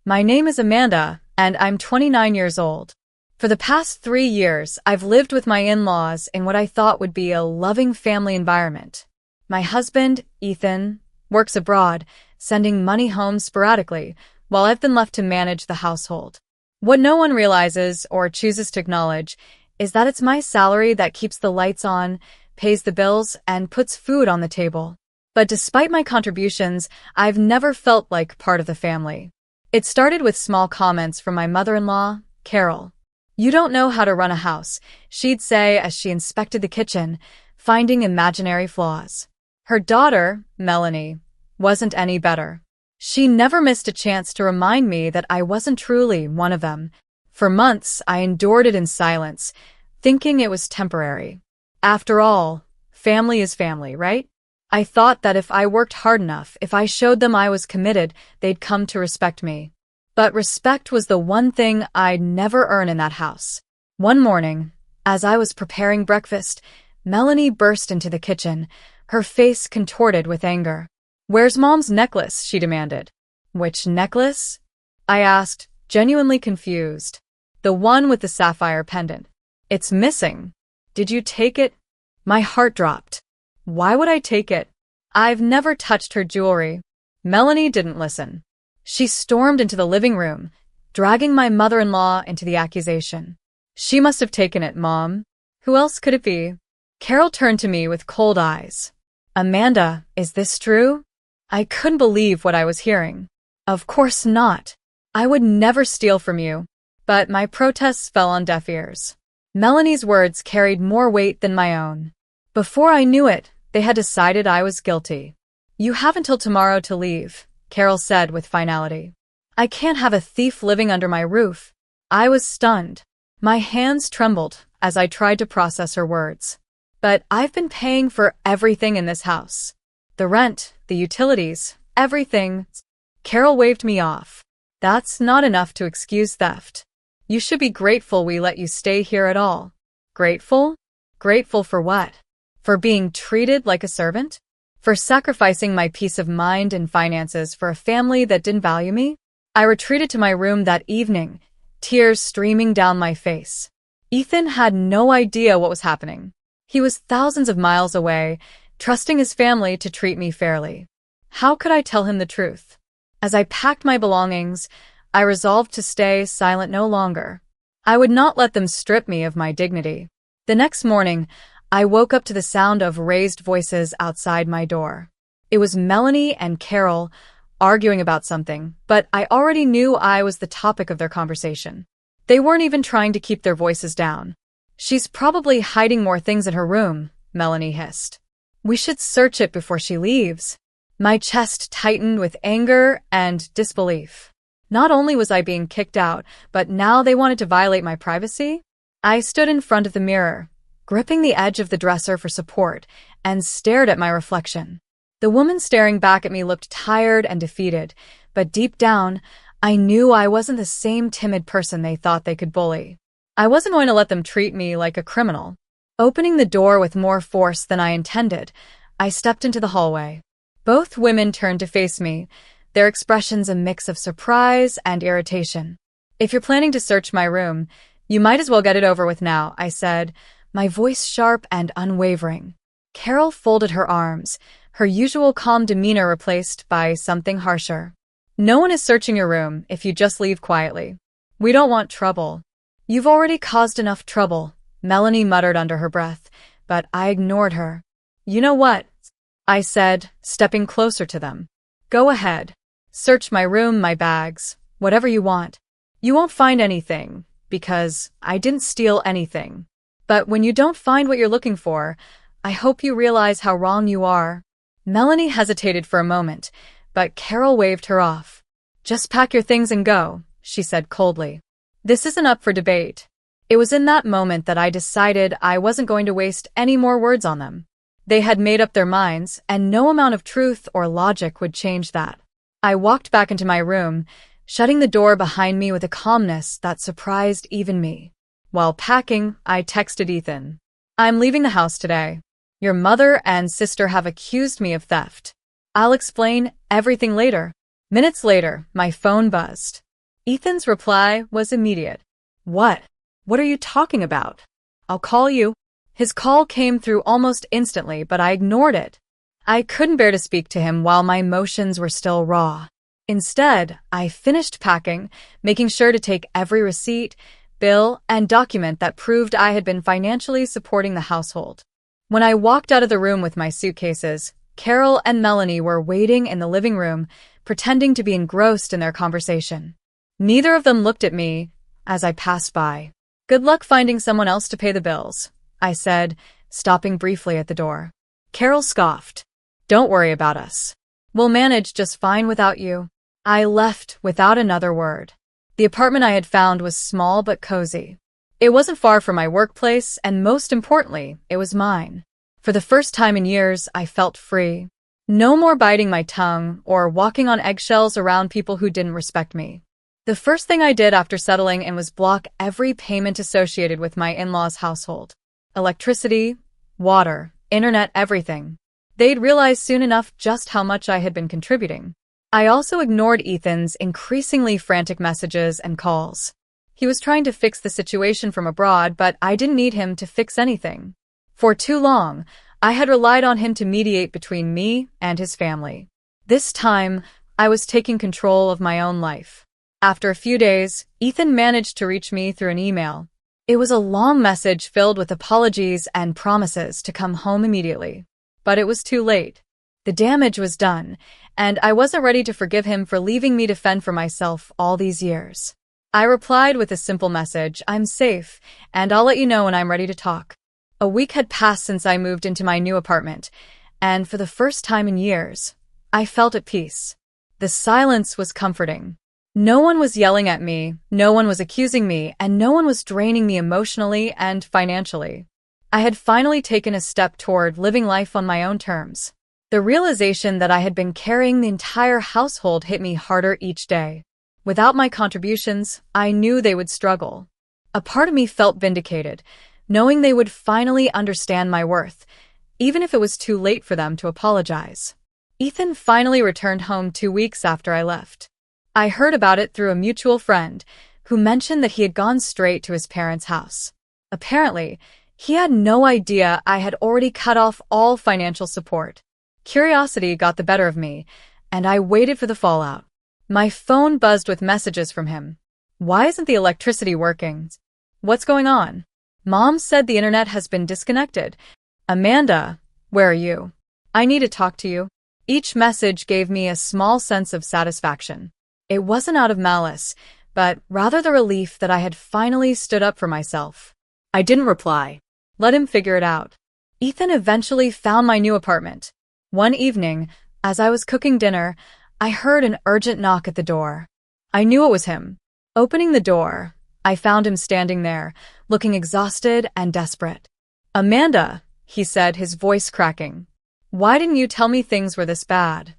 My name is Amanda, and I'm 29 years old. For the past 3 years, I've lived with my in-laws in what I thought would be a loving family environment. My husband, Ethan, works abroad, sending money home sporadically, while I've been left to manage the household. What no one realizes or chooses to acknowledge is that it's my salary that keeps the lights on, pays the bills, and puts food on the table. But despite my contributions, I've never felt like part of the family. It started with small comments from my mother-in-law, Carol. "You don't know how to run a house," she'd say as she inspected the kitchen, finding imaginary flaws. Her daughter, Melanie, wasn't any better. She never missed a chance to remind me that I wasn't truly one of them. For months, I endured it in silence, thinking it was temporary. After all, family is family, right? I thought that if I worked hard enough, if I showed them I was committed, they'd come to respect me. But respect was the one thing I'd never earn in that house. One morning, as I was preparing breakfast, Melanie burst into the kitchen, her face contorted with anger. "Where's Mom's necklace?" she demanded. "Which necklace?" I asked, genuinely confused. "The one with the sapphire pendant. It's missing. Did you take it?" My heart dropped. Why would I take it? I've never touched her jewelry. Melanie didn't listen. She stormed into the living room, dragging my mother-in-law into the accusation. "She must have taken it, Mom. Who else could it be?" Carol turned to me with cold eyes. "Amanda, is this true?" I couldn't believe what I was hearing. "Of course not. I would never steal from you." But my protests fell on deaf ears. Melanie's words carried more weight than my own. Before I knew it, they had decided I was guilty. "You have until tomorrow to leave," Carol said with finality. "I can't have a thief living under my roof." I was stunned. My hands trembled as I tried to process her words. "But I've been paying for everything in this house. The rent, the utilities, everything." Carol waved me off. "That's not enough to excuse theft. You should be grateful we let you stay here at all." Grateful? Grateful for what? For being treated like a servant? For sacrificing my peace of mind and finances for a family that didn't value me? I retreated to my room that evening, tears streaming down my face. Ethan had no idea what was happening. He was thousands of miles away, trusting his family to treat me fairly. How could I tell him the truth? As I packed my belongings, I resolved to stay silent no longer. I would not let them strip me of my dignity. The next morning, I woke up to the sound of raised voices outside my door. It was Melanie and Carol arguing about something, but I already knew I was the topic of their conversation. They weren't even trying to keep their voices down. "She's probably hiding more things in her room," Melanie hissed. "We should search it before she leaves." My chest tightened with anger and disbelief. Not only was I being kicked out, but now they wanted to violate my privacy? I stood in front of the mirror, gripping the edge of the dresser for support, and stared at my reflection. The woman staring back at me looked tired and defeated, but deep down, I knew I wasn't the same timid person they thought they could bully. I wasn't going to let them treat me like a criminal. Opening the door with more force than I intended, I stepped into the hallway. Both women turned to face me, their expressions a mix of surprise and irritation. "If you're planning to search my room, you might as well get it over with now," I said, my voice sharp and unwavering. Carol folded her arms, her usual calm demeanor replaced by something harsher. "No one is searching your room if you just leave quietly. We don't want trouble." "You've already caused enough trouble," Melanie muttered under her breath, but I ignored her. "You know what?" I said, stepping closer to them. "Go ahead. Search my room, my bags, whatever you want. You won't find anything, because I didn't steal anything. But when you don't find what you're looking for, I hope you realize how wrong you are." Melanie hesitated for a moment, but Carol waved her off. "Just pack your things and go," she said coldly. "This isn't up for debate." It was in that moment that I decided I wasn't going to waste any more words on them. They had made up their minds, and no amount of truth or logic would change that. I walked back into my room, shutting the door behind me with a calmness that surprised even me. While packing, I texted Ethan. "I'm leaving the house today. Your mother and sister have accused me of theft. I'll explain everything later." Minutes later, my phone buzzed. Ethan's reply was immediate. What? What are you talking about? I'll call you. His call came through almost instantly, but I ignored it. I couldn't bear to speak to him while my emotions were still raw. Instead, I finished packing, making sure to take every receipt, bill, and document that proved I had been financially supporting the household. When I walked out of the room with my suitcases, Carol and Melanie were waiting in the living room, pretending to be engrossed in their conversation. Neither of them looked at me as I passed by. Good luck finding someone else to pay the bills, I said, stopping briefly at the door. Carol scoffed. Don't worry about us. We'll manage just fine without you. I left without another word. The apartment I had found was small but cozy. It wasn't far from my workplace, and most importantly, it was mine. For the first time in years, I felt free. No more biting my tongue or walking on eggshells around people who didn't respect me. The first thing I did after settling in was block every payment associated with my in-laws' household. Electricity, water, internet, everything. They'd realize soon enough just how much I had been contributing. I also ignored Ethan's increasingly frantic messages and calls. He was trying to fix the situation from abroad, but I didn't need him to fix anything. For too long, I had relied on him to mediate between me and his family. This time, I was taking control of my own life. After a few days, Ethan managed to reach me through an email. It was a long message filled with apologies and promises to come home immediately. But it was too late. The damage was done, and I wasn't ready to forgive him for leaving me to fend for myself all these years. I replied with a simple message, I'm safe, and I'll let you know when I'm ready to talk. A week had passed since I moved into my new apartment, and for the first time in years, I felt at peace. The silence was comforting. No one was yelling at me, no one was accusing me, and no one was draining me emotionally and financially. I had finally taken a step toward living life on my own terms. The realization that I had been carrying the entire household hit me harder each day. Without my contributions, I knew they would struggle. A part of me felt vindicated, knowing they would finally understand my worth, even if it was too late for them to apologize. Ethan finally returned home 2 weeks after I left. I heard about it through a mutual friend who mentioned that he had gone straight to his parents' house. Apparently, he had no idea I had already cut off all financial support. Curiosity got the better of me, and I waited for the fallout. My phone buzzed with messages from him. Why isn't the electricity working? What's going on? Mom said the internet has been disconnected. Amanda, where are you? I need to talk to you. Each message gave me a small sense of satisfaction. It wasn't out of malice, but rather the relief that I had finally stood up for myself. I didn't reply. Let him figure it out. Ethan eventually found my new apartment. One evening, as I was cooking dinner, I heard an urgent knock at the door. I knew it was him. Opening the door, I found him standing there, looking exhausted and desperate. Amanda, he said, his voice cracking. Why didn't you tell me things were this bad?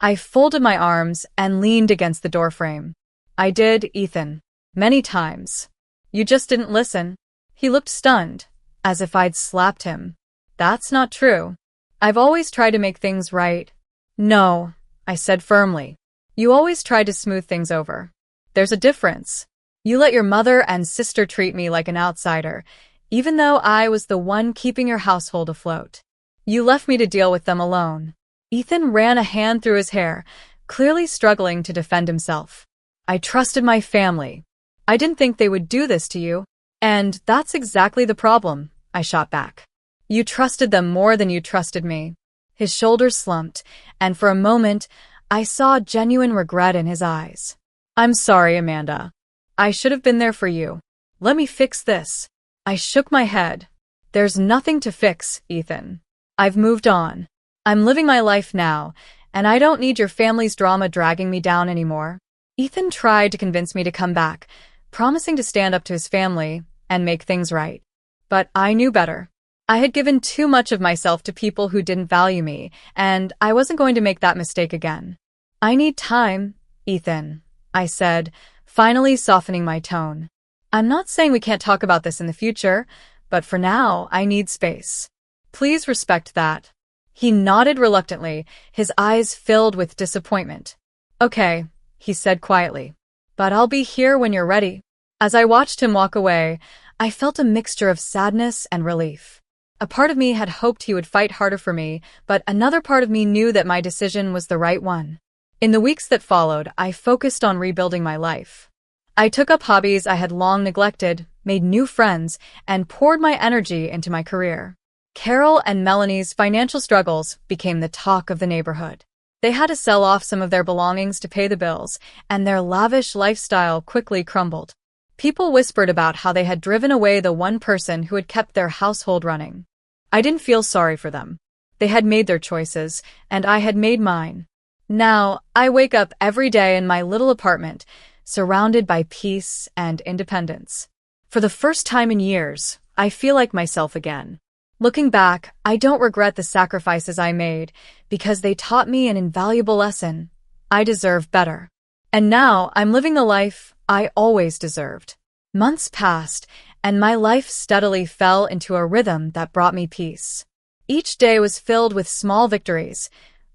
I folded my arms and leaned against the doorframe. I did, Ethan. Many times. You just didn't listen. He looked stunned, as if I'd slapped him. That's not true. I've always tried to make things right. No, I said firmly. You always tried to smooth things over. There's a difference. You let your mother and sister treat me like an outsider, even though I was the one keeping your household afloat. You left me to deal with them alone. Ethan ran a hand through his hair, clearly struggling to defend himself. I trusted my family. I didn't think they would do this to you. And that's exactly the problem, I shot back. You trusted them more than you trusted me. His shoulders slumped, and for a moment, I saw genuine regret in his eyes. I'm sorry, Amanda. I should have been there for you. Let me fix this. I shook my head. There's nothing to fix, Ethan. I've moved on. I'm living my life now, and I don't need your family's drama dragging me down anymore. Ethan tried to convince me to come back, promising to stand up to his family and make things right. But I knew better. I had given too much of myself to people who didn't value me, and I wasn't going to make that mistake again. I need time, Ethan, I said, finally softening my tone. I'm not saying we can't talk about this in the future, but for now, I need space. Please respect that. He nodded reluctantly, his eyes filled with disappointment. Okay, he said quietly. but I'll be here when you're ready." As I watched him walk away, I felt a mixture of sadness and relief. A part of me had hoped he would fight harder for me, but another part of me knew that my decision was the right one. In the weeks that followed, I focused on rebuilding my life. I took up hobbies I had long neglected, made new friends, and poured my energy into my career. Carol and Melanie's financial struggles became the talk of the neighborhood. They had to sell off some of their belongings to pay the bills, and their lavish lifestyle quickly crumbled. People whispered about how they had driven away the one person who had kept their household running. I didn't feel sorry for them. They had made their choices, and I had made mine. Now, I wake up every day in my little apartment, surrounded by peace and independence. For the first time in years, I feel like myself again. Looking back, I don't regret the sacrifices I made, because they taught me an invaluable lesson. I deserve better. And now I'm living the life I always deserved. Months passed, and my life steadily fell into a rhythm that brought me peace. Each day was filled with small victories,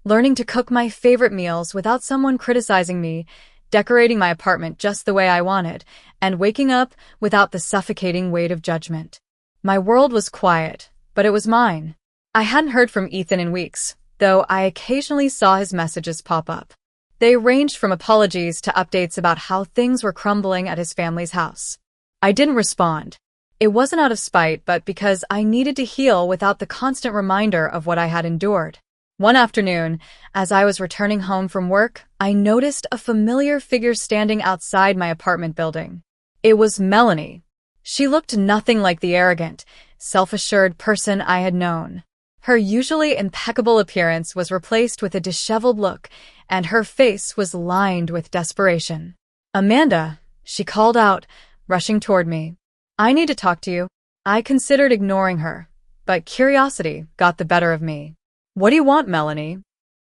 learning to cook my favorite meals without someone criticizing me, decorating my apartment just the way I wanted, and waking up without the suffocating weight of judgment. My world was quiet, but it was mine. I hadn't heard from Ethan in weeks, though I occasionally saw his messages pop up. They ranged from apologies to updates about how things were crumbling at his family's house. I didn't respond. It wasn't out of spite, but because I needed to heal without the constant reminder of what I had endured. One afternoon, as I was returning home from work, I noticed a familiar figure standing outside my apartment building. It was Melanie. She looked nothing like the arrogant, self-assured person I had known. Her usually impeccable appearance was replaced with a disheveled look, and her face was lined with desperation. "Amanda," she called out, rushing toward me. "I need to talk to you." I considered ignoring her, but curiosity got the better of me. "What do you want, Melanie?"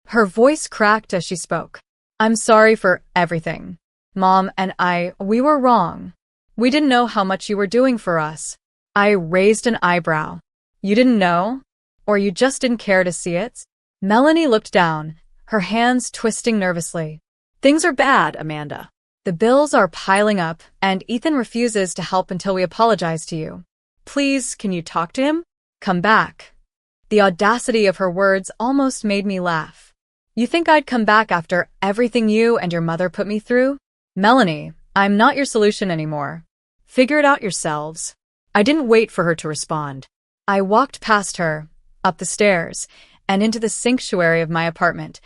Her voice cracked as she spoke. "I'm sorry for everything. Mom and we were wrong. We didn't know how much you were doing for us." I raised an eyebrow. "You didn't know? Or you just didn't care to see it?" Melanie looked down, her hands twisting nervously. "Things are bad, Amanda. The bills are piling up, and Ethan refuses to help until we apologize to you. Please, can you talk to him? Come back." The audacity of her words almost made me laugh. "You think I'd come back after everything you and your mother put me through? Melanie, I'm not your solution anymore. Figure it out yourselves." I didn't wait for her to respond. I walked past her, up the stairs, and into the sanctuary of my apartment,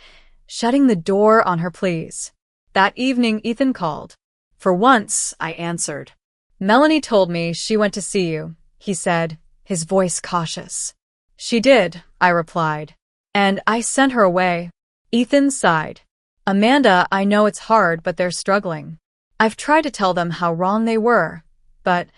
shutting the door on her pleas. That evening, Ethan called. "For once," I answered. "Melanie told me she went to see you," he said, his voice cautious. "She did," I replied. "And I sent her away." Ethan sighed. "Amanda, I know it's hard, but they're struggling. I've tried to tell them how wrong they were, but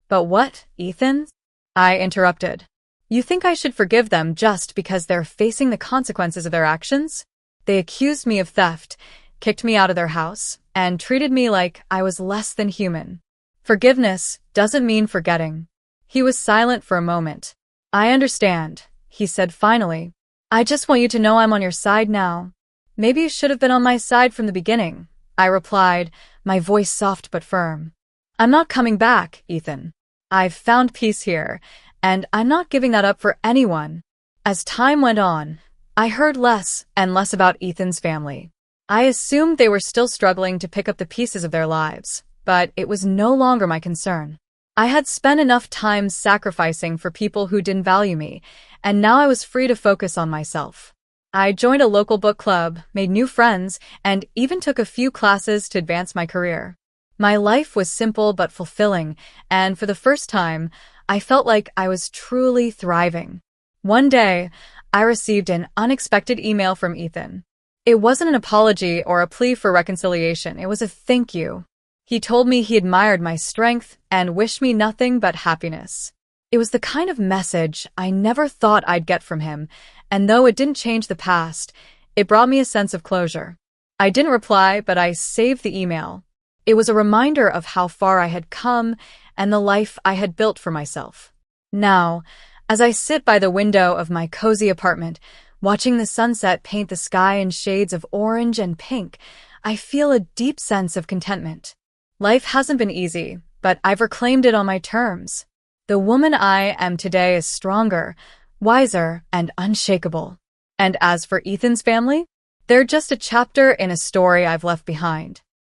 what, Ethan?" I interrupted. "You think I should forgive them just because they're facing the consequences of their actions? They accused me of theft, kicked me out of their house, and treated me like I was less than human. Forgiveness doesn't mean forgetting." He was silent for a moment. "I understand," he said finally. "I just want you to know I'm on your side now." "Maybe you should have been on my side from the beginning," I replied, my voice soft but firm. "I'm not coming back, Ethan. I've found peace here, and I'm not giving that up for anyone." As time went on, I heard less and less about Ethan's family. I assumed they were still struggling to pick up the pieces of their lives, but it was no longer my concern. I had spent enough time sacrificing for people who didn't value me, and now I was free to focus on myself. I joined a local book club, made new friends, and even took a few classes to advance my career. My life was simple but fulfilling, and for the first time, I felt like I was truly thriving. One day, I received an unexpected email from Ethan. It wasn't an apology or a plea for reconciliation, it was a thank you. He told me he admired my strength and wished me nothing but happiness. It was the kind of message I never thought I'd get from him, and though it didn't change the past, it brought me a sense of closure. I didn't reply, but I saved the email. It was a reminder of how far I had come and the life I had built for myself. Now, as I sit by the window of my cozy apartment, watching the sunset paint the sky in shades of orange and pink, I feel a deep sense of contentment. Life hasn't been easy, but I've reclaimed it on my terms. The woman I am today is stronger, wiser, and unshakable. And as for Ethan's family, they're just a chapter in a story I've left behind.